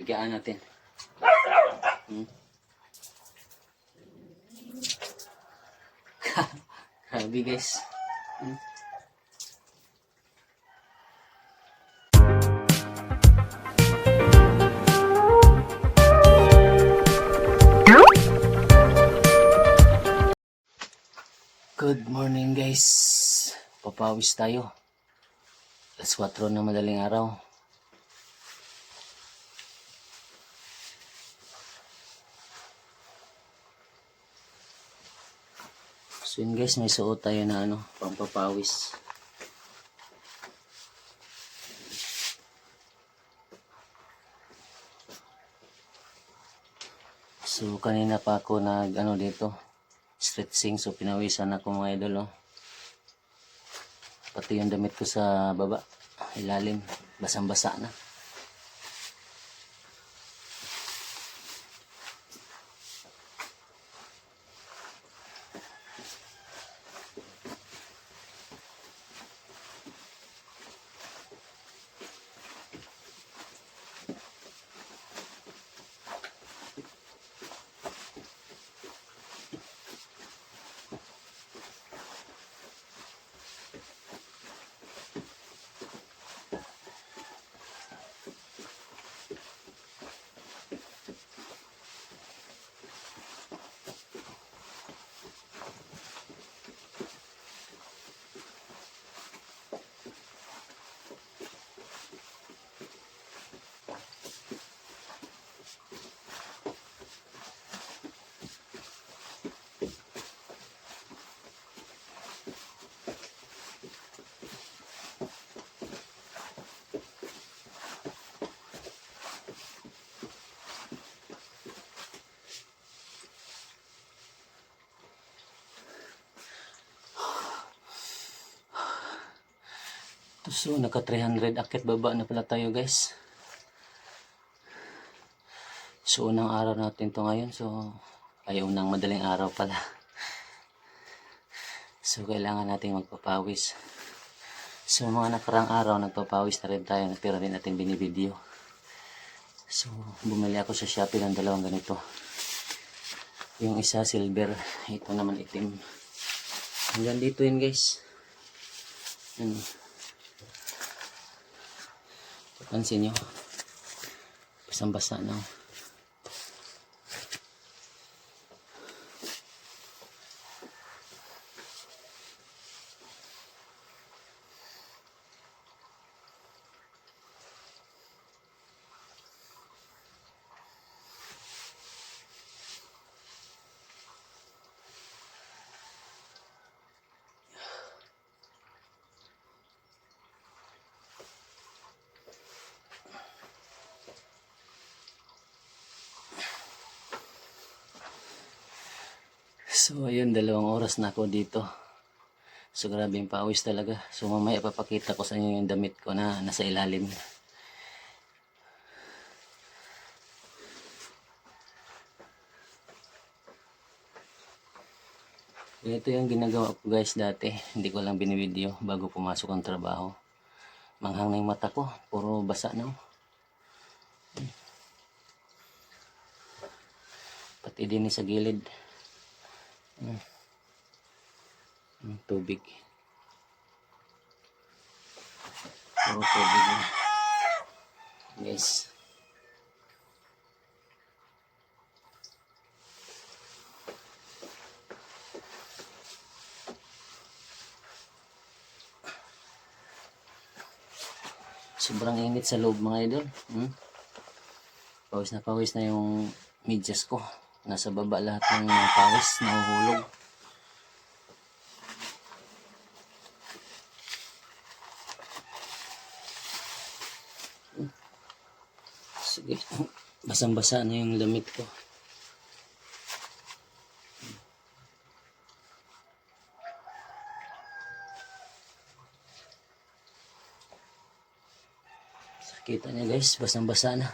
Pigaan natin. Grabe guys. Good morning guys. Papawis tayo. Alas 4 na madaling araw. So yun guys, may suot tayo na pampapawis. So kanina pa ako dito stretching, so pinawisan ako mga idol. Pati yung damit ko sa baba, ilalim, basang-basa na. So naka 300 akit baba na pala tayo guys. So unang araw natin to ngayon, so ay unang madaling araw pala. So kailangan natin magpapawis. So mga nakarang araw nagpapawis na rin tayo, pero rin natin binibideo. So bumili ako sa Shopee ng dalawang ganito. Yung isa silver, ito naman itim. Hanggang dito yun guys. Pansin nyo, basang-basa na. So ayun, 2 oras na ako dito. So grabe yung pawis talaga. So mamaya papakita ko sa inyo yung damit ko na nasa ilalim. Ito yung ginagawa ko guys dati. Hindi ko lang binibideo bago pumasok ang trabaho. Manghang na yung mata ko. Puro basa na. Pati din sa gilid. Tubig. Puro tubig na. Yes. Sobrang init sa loob mga idol. Pawis na yung medyas ko. Nasa baba lahat ng pawis, nahuhulog. Sige, basang-basa na yung damit ko. Kita niya guys, basang-basa na.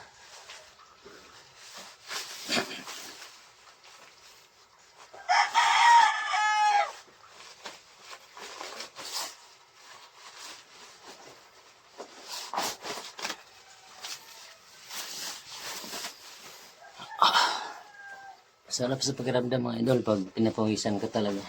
Sarap sa pakiramdam mga idol pag pinapawisan ka talaga.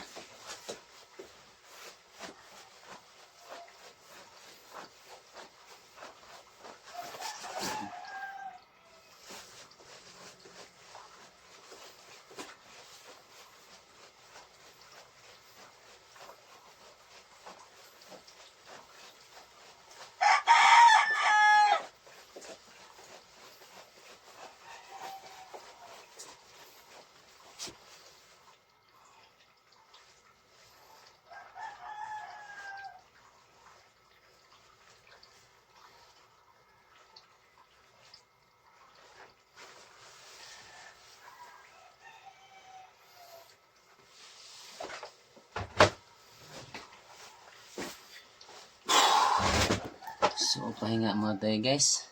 So, pahinga muna tayo guys.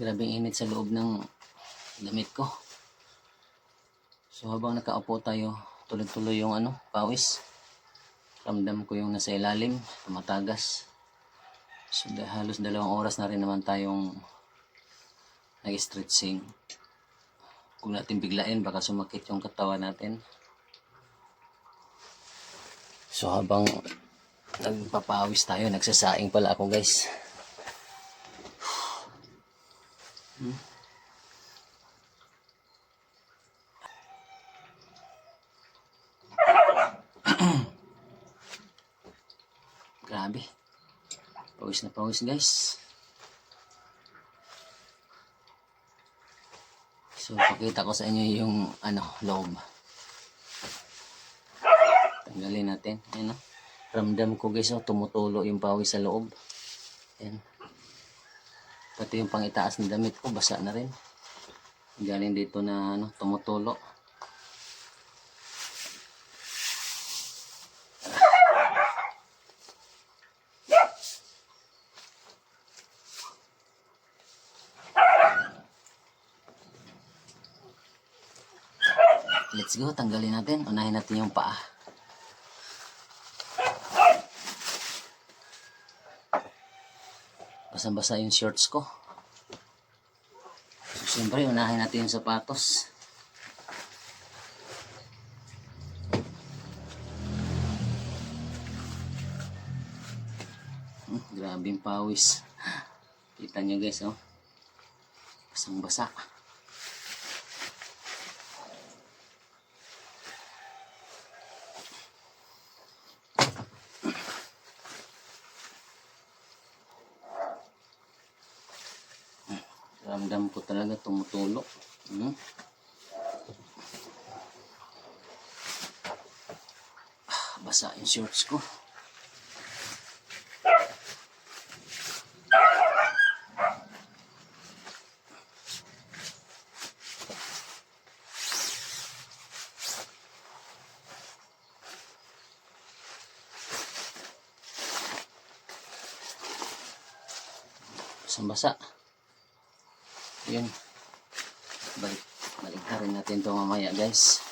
Grabing init sa loob ng damit ko. So, habang nakaupo tayo, tuloy-tuloy yung pawis. Ramdam ko yung nasa ilalim, tumatagas. So, halos 2 oras na rin naman tayong nag-stretching. Kung natin biglain, baka sumakit yung katawan natin. So, habang nagpapawis tayo, nagsasaing pala ako guys. Grabe. Pawis na pawis guys. So, pakita ko sa inyo yung loob. Tanggalin natin. Ayan, ramdam ko guys, tumutulo yung pawis sa loob. Ayan. Pati yung pangitaas ng damit ko, basa na rin. Galing dito na tumutulo. Let's go, tanggalin natin. Unahin natin yung paa. Basang-basa yung shorts ko. So, siyempre, unahin natin yung sapatos. Grabing pawis. Kita nyo guys, basang-basa. Ramdam ko talaga tumutulo. Basa yung shorts ko. Basang-basa. Yun. Balik na rin natin ito mamaya guys.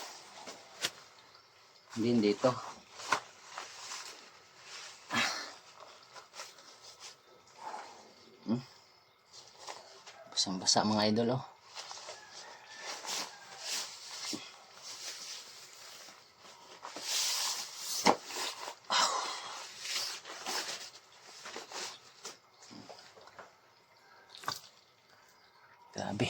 Din dito. Basang-basa mga idol Grabe.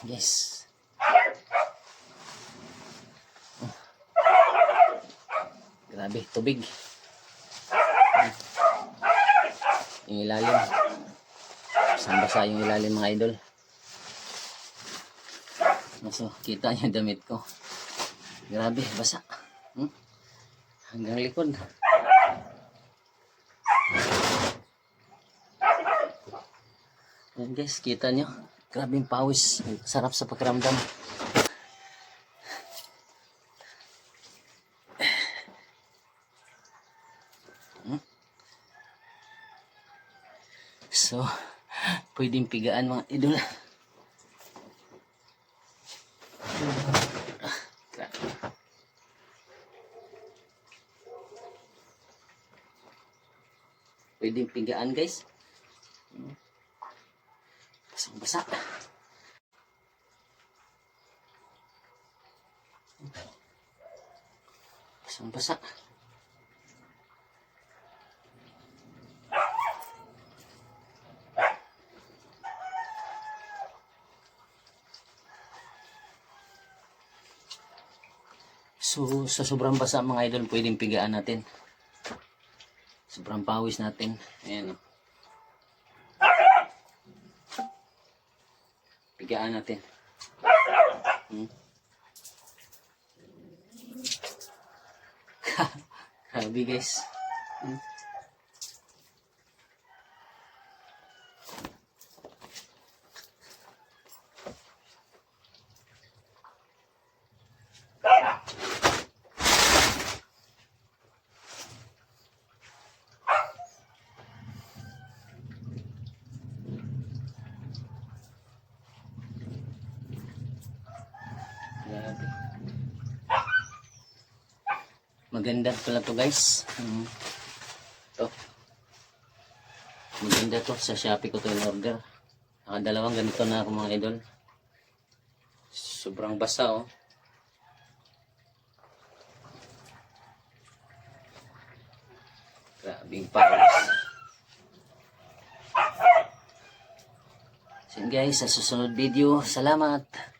Yes. Grabe, tubig. Yung ilalim. Basang-basa yung ilalim mga idol. So, kita yung damit ko. Grabe, basa. Hanggang likod. Yan guys, kita nyo. Grabing pawis. Sarap sa pakiramdam. So, pwedeng pigaan mga idol. Pwedeng pigaan guys. Basa. Basang basa. So, sa sobrang basa mga idol, pwedeng pigaan natin. Sobrang pawis natin. Ayan o. Pigaan natin. Grabe guys. Grabe. Maganda pala to guys. To. Maganda to. Sa Shopee ko to in-order. Dalawang ganito na ako mga idol. Sobrang basa oh. Grabing pawis. So guys, sa susunod video, salamat.